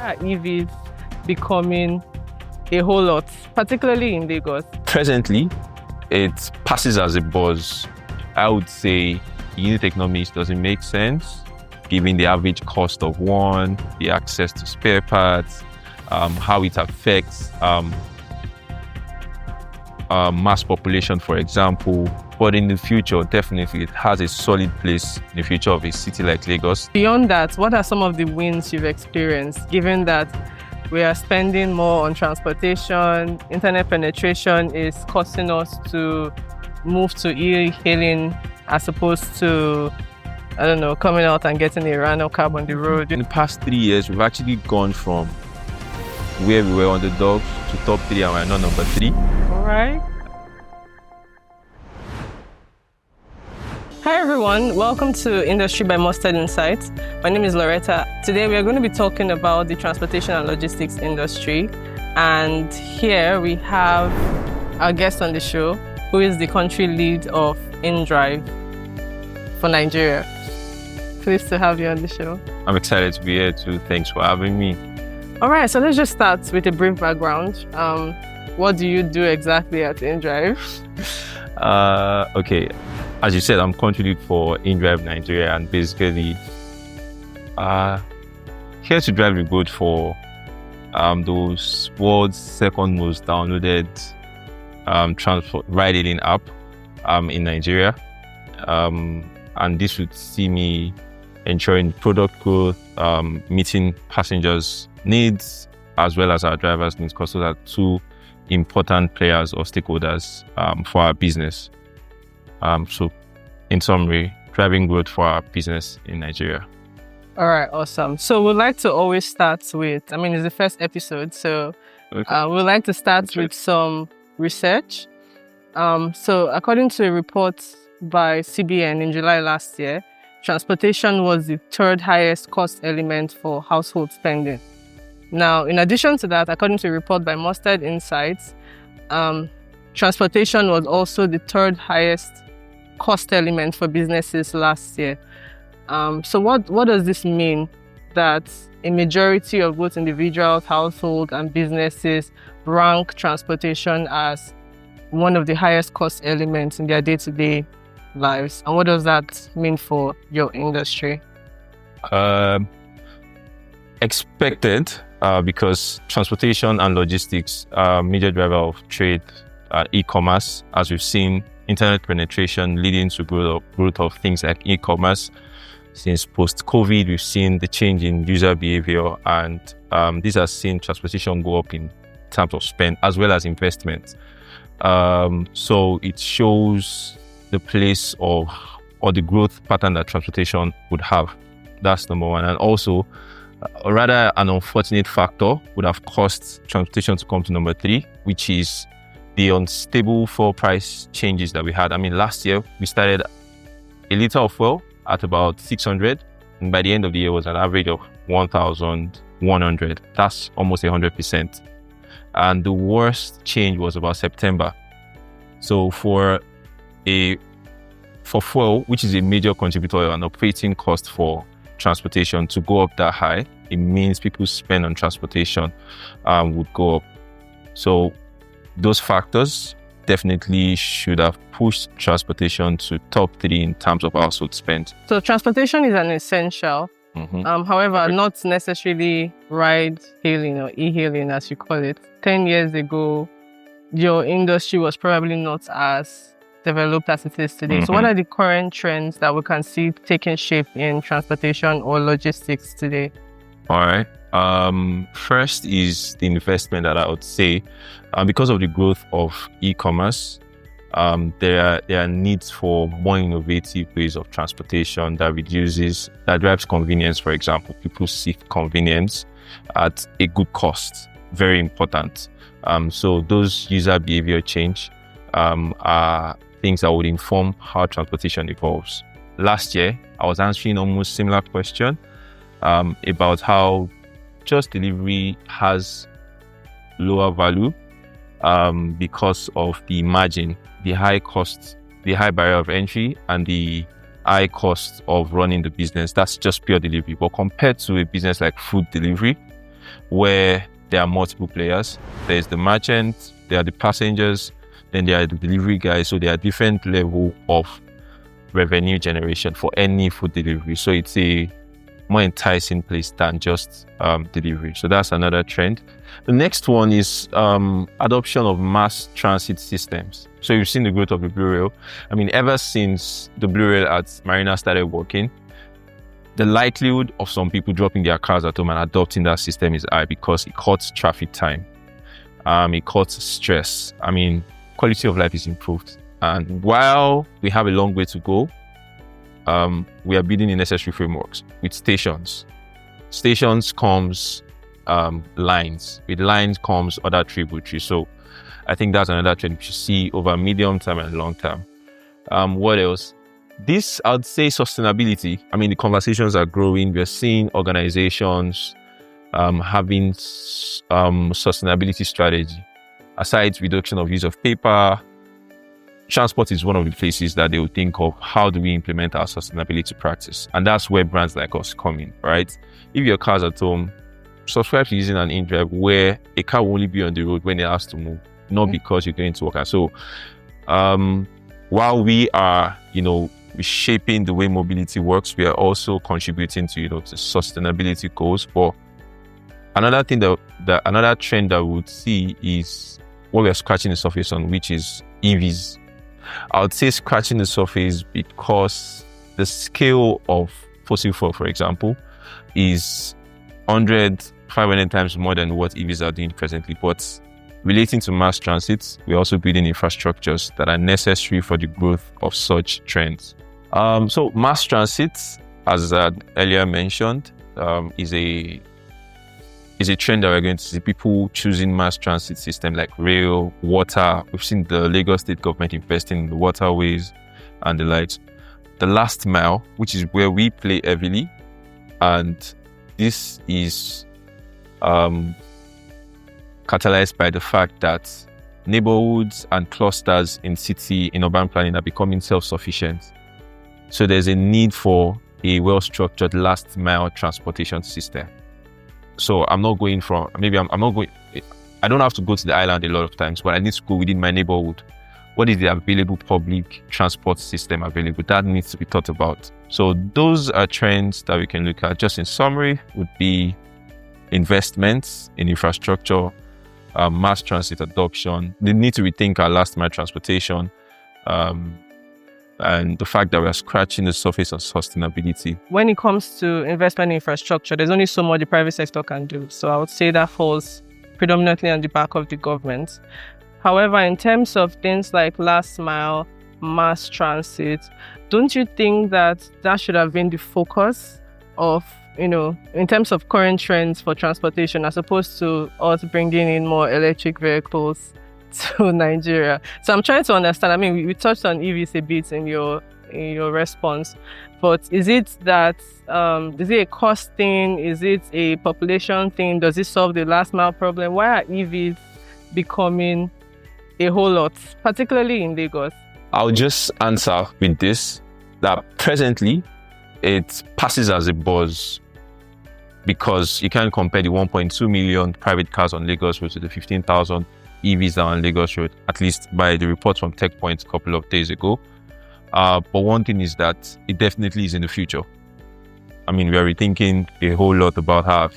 are EVs becoming a whole lot, particularly in Lagos? Presently, it passes as a buzz. I would say unit economics doesn't make sense, given the average cost of one, the access to spare parts, how it affects mass population, for example. But in the future, definitely it has a solid place in the future of a city like Lagos. Beyond that, what are some of the wins you've experienced, given that we are spending more on transportation, internet penetration is causing us to move to e-hailing as opposed to, I don't know, coming out and getting a random cab on the road? In the past 3 years, we've actually gone from where we were underdogs to top 3 and we're now number 3. All right. Hi everyone, welcome to Industry by Mustard Insights. My name is Lawretta. Today we are going to be talking about the transportation and logistics industry. And here we have our guest on the show, who is the country lead of InDrive for Nigeria. Pleased to have you on the show. I'm excited to be here too. Thanks for having me. All right, so let's just start with a brief background. What do you do exactly at InDrive? Okay. As you said, I'm country lead for InDrive Nigeria, and basically here to drive the boat for those world's second most downloaded transport ride-hailing app in Nigeria. And this would see me ensuring product growth, meeting passengers' needs, as well as our drivers' needs, because those are two important players or stakeholders for our business. So in summary, driving growth for our business in Nigeria. All right, awesome. So we'd like to always start with, it's the first episode, so Okay. we'd like to start with some research. So according to a report by CBN in July last year, transportation was the third highest cost element for household spending. Now, in addition to that, according to a report by Mustard Insights, transportation was also the third highest cost element for businesses last year. So what does this mean? That a majority of both individuals, households, and businesses rank transportation as one of the highest cost elements in their day-to-day lives. And what does that mean for your industry? Expected, because transportation and logistics are major driver of trade, e-commerce, as we've seen internet penetration leading to growth of things like e-commerce. Since post-COVID, we've seen the change in user behavior, and this has seen transportation go up in terms of spend as well as investment. So it shows the place of or the growth pattern that transportation would have. That's number one. And also, rather an unfortunate factor would have caused transportation to come to number 3, which is the unstable fuel price changes that we had. Last year we started a liter of fuel at about 600, and by the end of the year was an average of 1,100. That's almost 100%. And the worst change was about September. So for fuel, which is a major contributor and operating cost for transportation, to go up that high, it means people's spend on transportation would go up. So those factors definitely should have pushed transportation to top 3 in terms of household spend. So transportation is an essential. However, not necessarily ride-hailing or e-hailing, as you call it. 10 years ago, your industry was probably not as developed as it is today. So what are the current trends that we can see taking shape in transportation or logistics today? All right. First is the investment that I would say, because of the growth of e-commerce, there are needs for more innovative ways of transportation that drives convenience. For example, people seek convenience at a good cost. Very important. So those user behavior change are things that would inform how transportation evolves. Last year, I was answering almost similar question about how just delivery has lower value because of the margin, the high cost, the high barrier of entry, and the high cost of running the business. That's just pure delivery. But compared to a business like food delivery, where there are multiple players. There's the merchant, there are the passengers, then there are the delivery guys. So there are different level of revenue generation for any food delivery. So it's a more enticing place than just delivery. So that's another trend. The next one is adoption of mass transit systems. So you've seen the growth of the Blue Rail. I mean, ever since the Blue Rail at Marina started working, the likelihood of some people dropping their cars at home and adopting that system is high because it cuts traffic time. It cuts stress. I mean, quality of life is improved. And while we have a long way to go, we are building the necessary frameworks with stations. Stations comes lines. With lines comes other tributaries. So I think that's another trend we should see over medium term and long term. What else? This, I'd say, sustainability. I mean, the conversations are growing. We're seeing organizations having sustainability strategy. Aside reduction of use of paper, transport is one of the places that they will think of, how do we implement our sustainability practice? And that's where brands like us come in, right? If your car's at home, subscribe to using an InDrive where a car will only be on the road when it has to move, not because you're going to work. And so while we are, reshaping the way mobility works, we are also contributing to, to sustainability goals. But another thing another trend that we would see is what we are scratching the surface on, which is EVs. I would say scratching the surface because the scale of fossil fuel, for example, is 100, 500 times more than what EVs are doing presently. But relating to mass transit, we're also building infrastructures that are necessary for the growth of such trends. So mass transit, as earlier mentioned, is a trend that we're going to see. People choosing mass transit system like rail, water. We've seen the Lagos state government investing in the waterways and the likes. The last mile, which is where we play heavily, and this is catalyzed by the fact that neighborhoods and clusters in urban planning are becoming self-sufficient. So there's a need for a well-structured last mile transportation system. So I don't have to go to the island a lot of times, but I need to go within my neighborhood. What is the available public transport system available? That needs to be thought about. So those are trends that we can look at. Just in summary, would be investments in infrastructure, mass transit adoption. They need to rethink our last mile transportation, and the fact that we are scratching the surface of sustainability. When it comes to investment in infrastructure, there's only so much the private sector can do. So I would say that falls predominantly on the back of the government. However, in terms of things like last mile, mass transit, don't you think that should have been the focus of, in terms of current trends for transportation, as opposed to us bringing in more electric vehicles to Nigeria? So I'm trying to understand. I mean, we touched on EVs a bit in your response, but is it that is it a cost thing? Is it a population thing? Does it solve the last mile problem? Why are EVs becoming a whole lot, particularly in Lagos? I'll just answer with this, that presently it passes as a buzz because you can't compare the 1.2 million private cars on Lagos Road to the 15,000 EVs that are on Lagos Road, at least by the report from TechPoint a couple of days ago. But one thing is that it definitely is in the future. I mean, we are rethinking a whole lot about how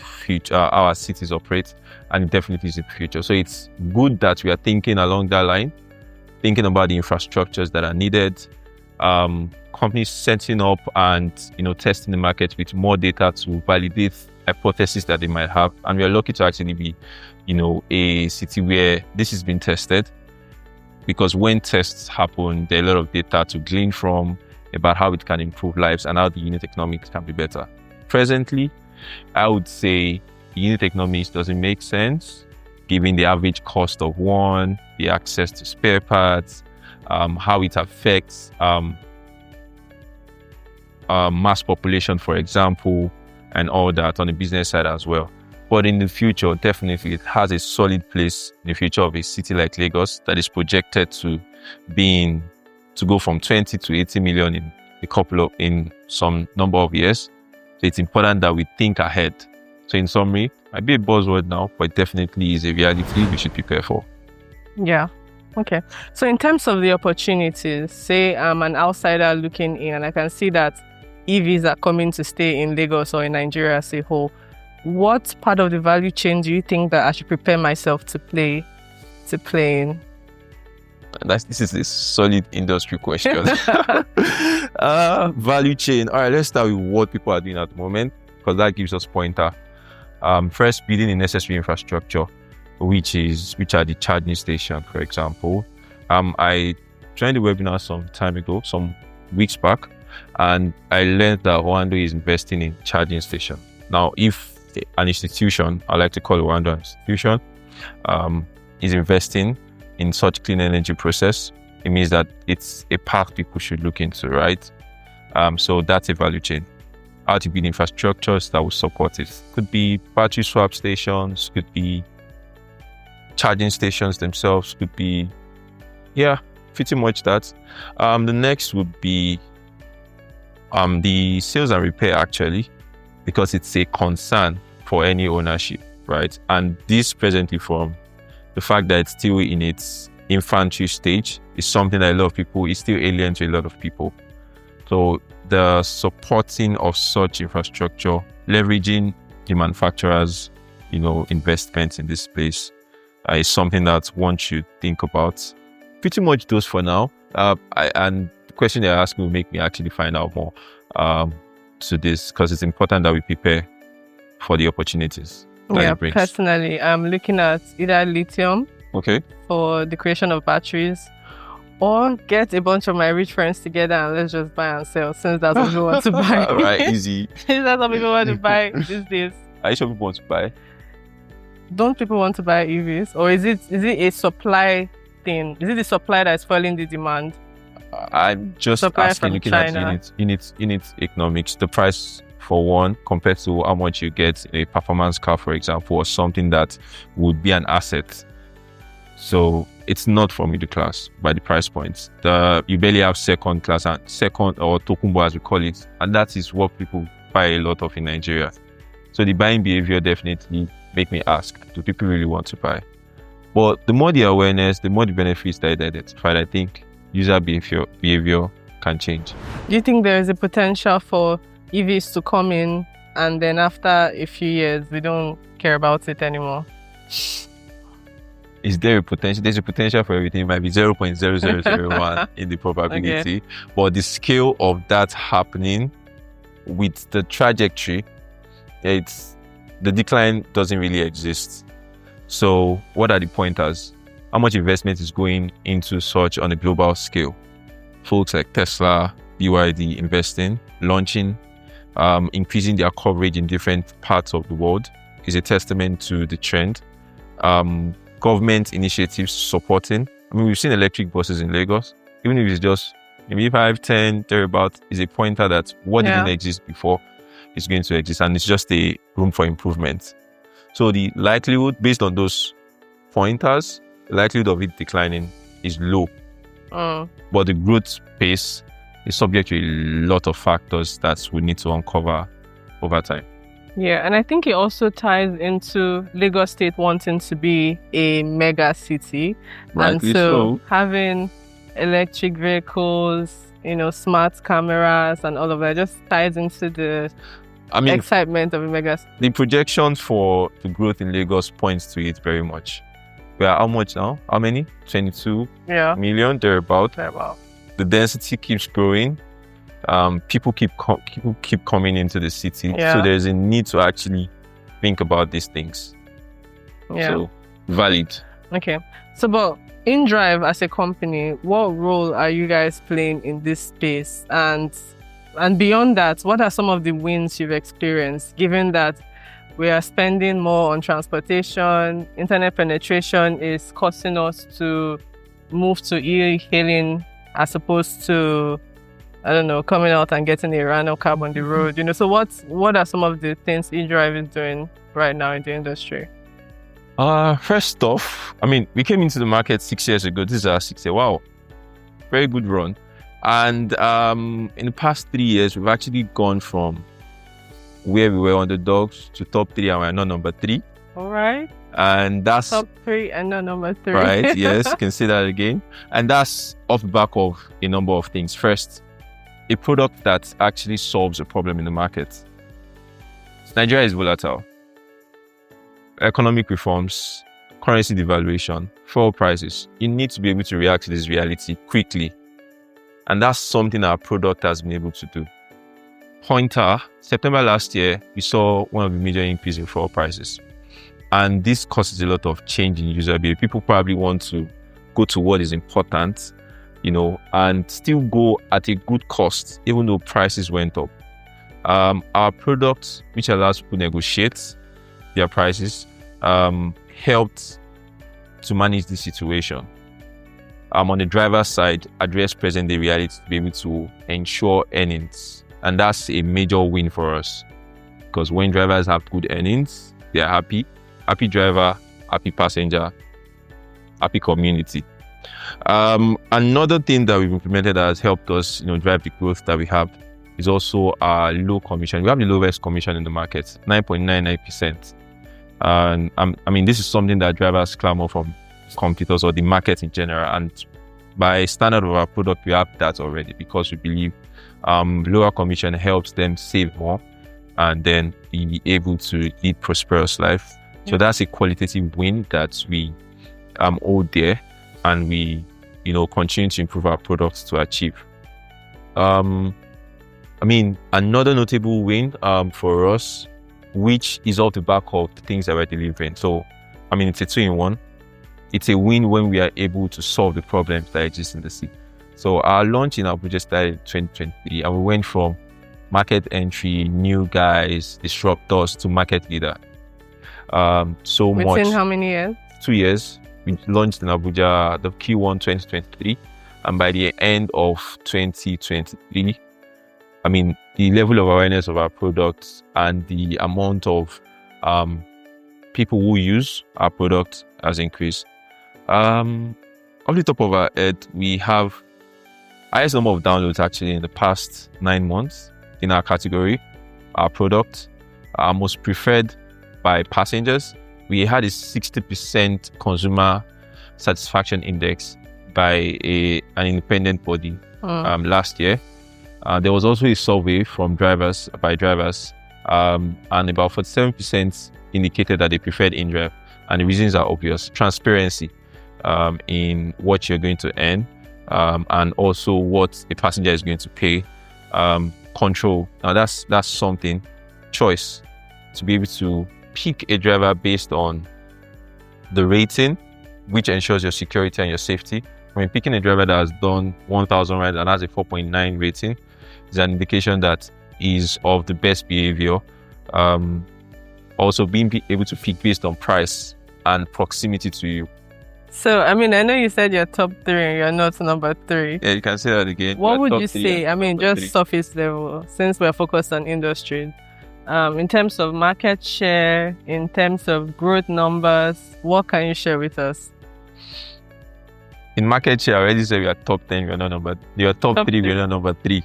our cities operate, and it definitely is in the future. So it's good that we are thinking along that line, thinking about the infrastructures that are needed, companies setting up and testing the market with more data to validate hypotheses that they might have. And we are lucky to actually be a city where this has been tested, because when tests happen, there are a lot of data to glean from about how it can improve lives and how the unit economics can be better. Presently, I would say the unit economics doesn't make sense, given the average cost of one, the access to spare parts, how it affects mass population, for example, and all that on the business side as well. But in the future, definitely it has a solid place in the future of a city like Lagos that is projected to go from 20 to 80 million in some number of years. So it's important that we think ahead So in summary, might be a buzzword now, but it definitely is a reality we should prepare for. Yeah. Okay. So in terms of the opportunities, say I'm an outsider looking in and I can see that EVs are coming to stay in Lagos or in Nigeria as a whole. What part of the value chain do you think that I should prepare myself to play in? This is a solid industry question. Value chain. All right, let's start with what people are doing at the moment, because that gives us pointer. First, building the necessary infrastructure, which are the charging station, for example. I joined the webinar some weeks back, and I learned that Oando is investing in charging station. Now, if an institution, I like to call Oando an institution, is investing in such clean energy process, it means that it's a path people should look into, right? So that's a value chain. How to build infrastructures that will support it. Could be battery swap stations, could be charging stations themselves, could be, pretty much that. The next would be the sales and repair, actually, because it's a concern for any ownership, right? And this presently, from the fact that it's still in its infancy stage, is something that a lot of people is still alien to a lot of people. So the supporting of such infrastructure, leveraging the manufacturers, investments in this space, is something that one should think about. Pretty much those for now. And the question they're asking will make me actually find out more to this, because it's important that we prepare for the opportunities that it brings. Personally, I'm looking at either lithium for the creation of batteries, or get a bunch of my rich friends together and let's just buy and sell, since that's what people want to buy. Right, easy. That's what people want to buy these days. Are you sure people want to buy? Don't people want to buy EVs? Or is it a supply thing? Is it the supply that's foiling the demand? I'm just asking, looking at unit economics, the price for one compared to how much you get in a performance car, for example, or something that would be an asset. So it's not for middle class by the price points. You barely have second class and second, or tokumbo as we call it, and that is what people buy a lot of in Nigeria. So the buying behavior definitely make me ask, do people really want to buy? But the more the awareness, the more the benefits that are identified, I think user behavior can change. Do you think there is a potential for EVs to come in and then after a few years we don't care about it anymore? Is there a potential? There's a potential for everything. It might be 0.0001 in the probability, but the scale of that happening with the trajectory, the decline doesn't really exist. So what are the pointers? How much investment is going into such on a global scale? Folks like Tesla, BYD investing, launching, increasing their coverage in different parts of the world is a testament to the trend. Government initiatives supporting. I mean, we've seen electric buses in Lagos, even if it's just maybe 5, 10, thereabouts, is a pointer that what didn't exist before is going to exist, and it's just a room for improvement. So the likelihood, based on those pointers, the likelihood of it declining is low. But the growth pace is subject to a lot of factors that we need to uncover over time. Yeah, and I think it also ties into Lagos State wanting to be a mega city. Rightly and so having electric vehicles, smart cameras and all of that just ties into the excitement of a mega city. The projections for the growth in Lagos points to it very much. We are how much now? How many? 22 million, thereabout. The density keeps growing. People keep coming into the city, so there's a need to actually think about these things. So valid. Okay, so but InDrive as a company, what role are you guys playing in this space? And beyond that, what are some of the wins you've experienced, given that we are spending more on transportation, internet penetration is causing us to move to e-hailing as opposed to, coming out and getting a random cab on the road, So what are some of the things InDrive is doing right now in the industry? First off, we came into the market 6 years ago. This is our 6th year. Wow. Very good run. And in the past 3 years, we've actually gone from where we were underdogs to top 3 and we're not number 3. All right. And that's top 3 and not number 3. Right, yes, you can say that again. And that's off the back of a number of things. First, a product that actually solves a problem in the market. Nigeria is volatile. Economic reforms, currency devaluation, fuel prices. You need to be able to react to this reality quickly. And that's something our product has been able to do. Pointer, September last year, we saw one of the major increase in fuel prices. And this causes a lot of change in user behavior. People probably want to go to what is important, and still go at a good cost, even though prices went up. Our product, which allows people to negotiate their prices, helped to manage the situation. On the driver's side, address present-day reality to be able to ensure earnings. And that's a major win for us. Because when drivers have good earnings, they are happy. Happy driver, happy passenger, happy community. Another thing that we've implemented that has helped us, drive the growth that we have is also our low commission. We have the lowest commission in the market, 9.99%. And this is something that drivers clamor from competitors or the market in general. And by standard of our product, we have that already because we believe lower commission helps them save more and then be able to lead prosperous life. So that's a qualitative win that we owe there, and we, continue to improve our products to achieve. Another notable win for us, which is off the back of the things that we're delivering. So, it's a 2-in-1. It's a win when we are able to solve the problems that exist in the city. So our launch in Abuja started in 2023, and we went from market entry, new guys, disruptors to market leader. Within how many years? 2 years. We launched in Abuja the Q1 2023, and by the end of 2023, the level of awareness of our products and the amount of people who use our product has increased. Off the top of our head, we have highest number of downloads actually in the past 9 months in our category, our product, our most preferred by passengers. We had a 60% consumer satisfaction index by an independent body last year. There was also a survey from drivers, and about 47% indicated that they preferred InDrive. And the reasons are obvious: transparency in what you're going to earn, and also what a passenger is going to pay. Control. Now that's something. Choice, to be able to pick a driver based on the rating, which ensures your security and your safety. Picking a driver that has done 1,000 rides and has a 4.9 rating is an indication that is of the best behavior. Also being able to pick based on price and proximity to you. So, I know you said you're top 3 and you're not number 3. Yeah, you can say that again. What would you say? Just surface level, since we're focused on industry. In terms of market share, in terms of growth numbers, what can you share with us? In market share, I already said we are top 10, we are not number. You are top 3, we are not number 3.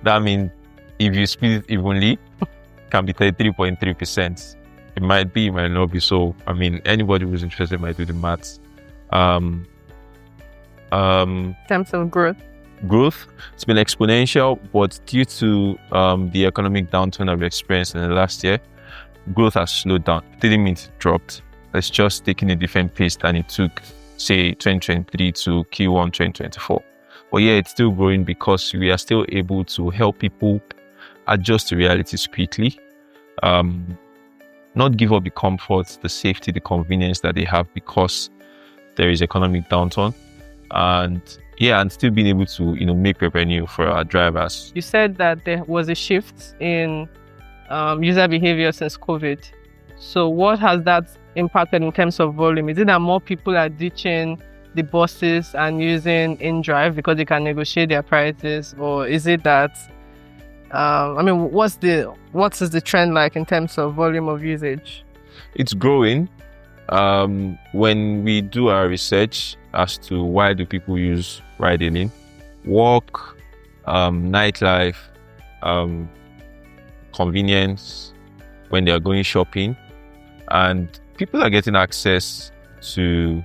That means if you split it evenly, it can be 33.3%. It might be, it might not be. So, anybody who's interested might do the maths. In terms of growth, it's been exponential, but due to the economic downturn that we experienced in the last year, growth has slowed down. It didn't mean it dropped. It's just taking a different pace than it took, say, 2023 to Q1 2024. But yeah, it's still growing because we are still able to help people adjust to realities quickly, not give up the comfort, the safety, the convenience that they have because there is economic downturn, and still being able to make revenue for our drivers. You said that there was a shift in user behavior since COVID. So what has that impacted in terms of volume? Is it that more people are ditching the buses and using InDrive because they can negotiate their prices, or is it that what is the trend like in terms of volume of usage? It's growing. When we do our research as to why do people use ride-hailing, work, nightlife, convenience, when they are going shopping, and people are getting access to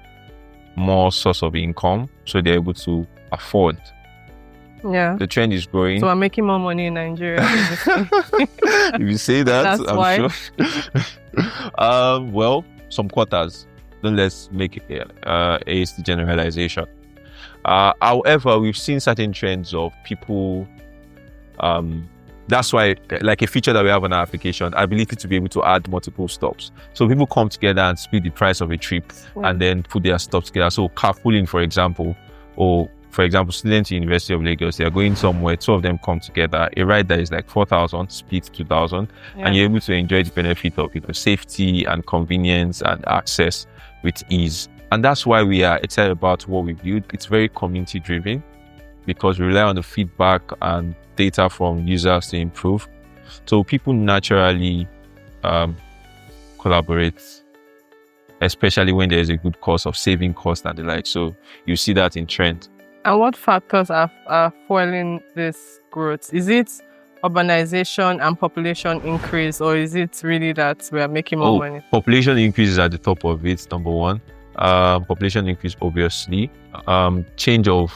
more source of income, so they're able to afford. Yeah. The trend is growing. So we're making more money in Nigeria. If you say that, That's I'm why. sure. Well, some quarters. Don't let's make it a hasty generalization. However, we've seen certain trends of people. That's why, like a feature that we have on our application, ability to be able to add multiple stops. So people come together and split the price of a trip and then put their stops together. So carpooling, for example, or for example, students at University of Lagos, they are going somewhere, two of them come together. A ride that is like 4,000 split 2,000, and you're able to enjoy the benefit of safety and convenience and access with ease. And that's why we are excited about what we build. It's very community driven because we rely on the feedback and data from users to improve. So people naturally collaborate, especially when there is a good cause of saving cost and the like. So you see that in trend. And what factors are fueling this growth? Is it urbanization and population increase, or is it really that we are making more money? Population increase is at the top of it, number one. Population increase, obviously. Change of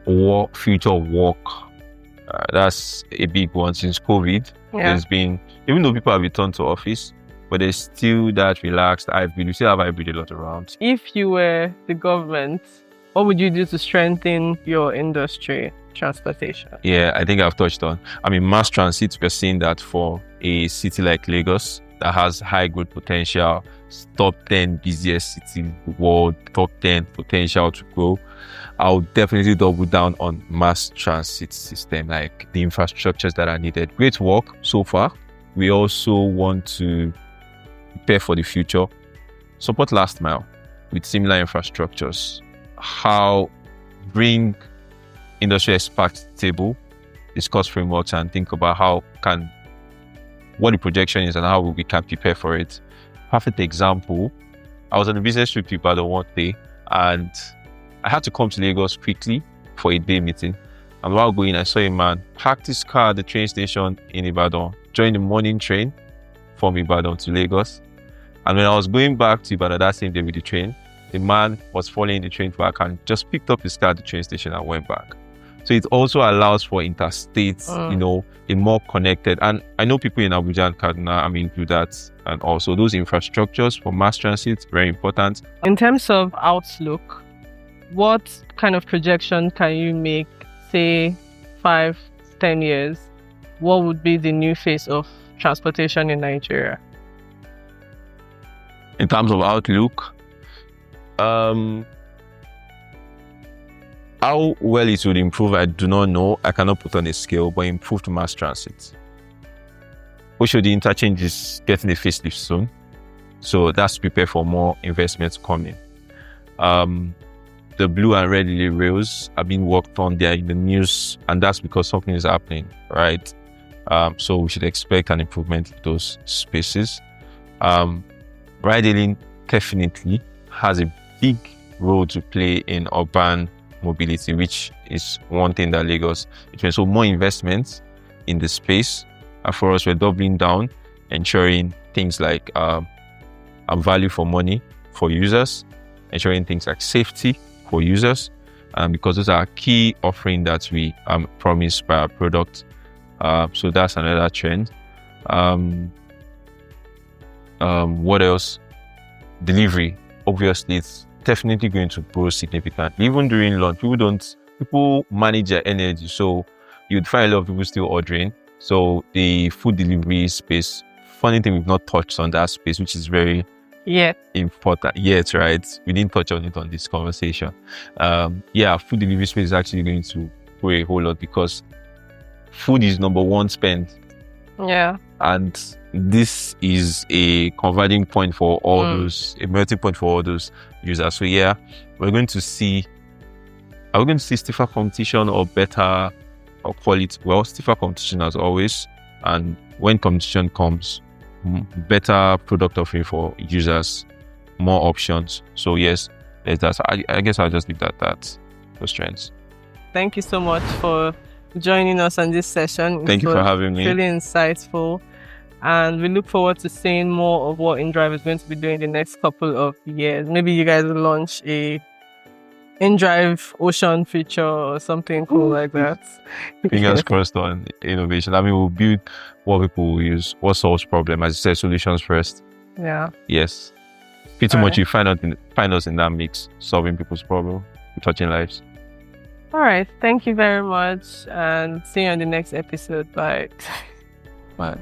work, future of work. That's a big one. Since COVID, there's been, even though people have returned to office, but there's still that relaxed hybrid. We still have hybrid a lot around. If you were the government, what would you do to strengthen your industry, transportation? Yeah, I think I've touched on. Mass transit, we're seeing that for a city like Lagos that has high growth potential, top 10 busiest city in the world, top 10 potential to grow. I'll definitely double down on mass transit system, like the infrastructures that are needed. Great work so far. We also want to prepare for the future, support last mile with similar infrastructures. How bring industry experts to the table, discuss frameworks, and think about what the projection is and how we can prepare for it. Perfect example, I was on a business trip to Ibadan one day, and I had to come to Lagos quickly for a day meeting. And while going, I saw a man park his car at the train station in Ibadan, join the morning train from Ibadan to Lagos. And when I was going back to Ibadan that same day with the train, the man was following the train back and just picked up his car at the train station and went back. So it also allows for interstate, a more connected. And I know people in Abuja and Kaduna, do that. And also those infrastructures for mass transit, very important. In terms of outlook, what kind of projection can you make, say 5, 10 years? What would be the new face of transportation in Nigeria? In terms of outlook, how well it would improve, I do not know. I cannot put on a scale, but improved mass transit. The interchange is getting a facelift soon. So that's prepare for more investments coming. The blue and red relay rails are being worked on. They are in the news, and that's because something is happening, right? So we should expect an improvement in those spaces. Ride-hailing definitely has a big role to play in urban mobility, which is one thing that Lagos is. So more investments in the space. And for us, we're doubling down, ensuring things like value for money for users, ensuring things like safety for users, because those are key offering that we promise by our product. So that's another trend. What else? Delivery. Obviously, it's definitely going to grow significantly. Even during launch, people manage their energy. So you'd find a lot of people still ordering. So the food delivery space, funny thing, we've not touched on that space, which is very important. Yet, right? We didn't touch on it on this conversation. Food delivery space is actually going to grow a whole lot because food is number one spend. Yeah. And this is a converting point for all those, a melting point for all those users. So we're going to see stiffer competition or better or quality? Well, stiffer competition as always. And when competition comes, better product offering for users, more options. So yes, there's that. So I guess I'll just leave that those trends. Thank you so much for joining us on this session. Thank you for having me. Really insightful. And we look forward to seeing more of what InDrive is going to be doing in the next couple of years. Maybe you guys will launch a InDrive Ocean feature or something cool like that. Fingers crossed on innovation. I mean, we'll build what people will use, what solves problem. As you said, solutions first. Yeah. Yes. Pretty much you find us in that mix, solving people's problem, touching lives. All right. Thank you very much, and see you on the next episode. Bye. Bye.